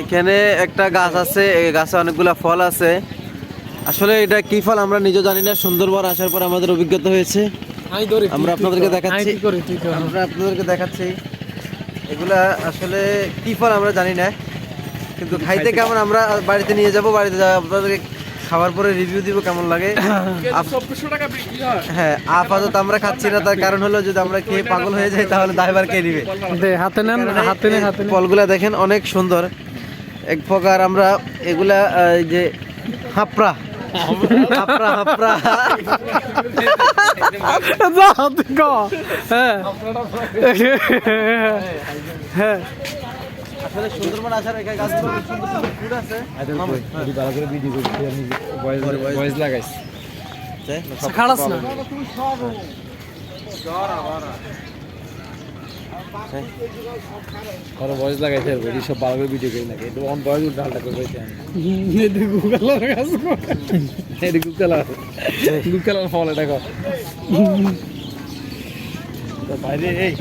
এখানে একটা গাছ আছে, এই গাছে অনেকগুলা ফল আছে। আসলে এটা কি ফল আমরা নিজে জানি না, সুন্দরবন আসার পর আমাদের অভিজ্ঞতা হয়েছে। আমরা আপনাদেরকে দেখাচ্ছি, এগুলা আসলে কি ফল আমরা জানি না, কিন্তু খাইতে কেমন আমরা বাড়িতে নিয়ে যাব, বাড়িতে আপনাদেরকে খাওয়ার পরে রিভিউ দিব কেমন লাগে। হ্যাঁ, আপাতত আমরা খাচ্ছি না, তার কারণ হলো যদি আমরা খেয়ে পাগল হয়ে যাই তাহলে দায়ভার কে নিবে। হাতে নেন, হাতে নেন। ফলগুলা দেখেন অনেক সুন্দর, এক প্রকার আমরা এগুলা যে হাপড়া হাপড়া হাপড়া হ্যাঁ, আসলে সুন্দরবন আসার এখানে গাছগুলো সুন্দর সুন্দর ফুল আছে। খাড়াস না ভয়েস লাগাইতে হবে, সব ভালো করে ভিডিও করি নাকি একটু অন ভয়েস উল্টা করে গুগলার ফল এটা বাইরে এই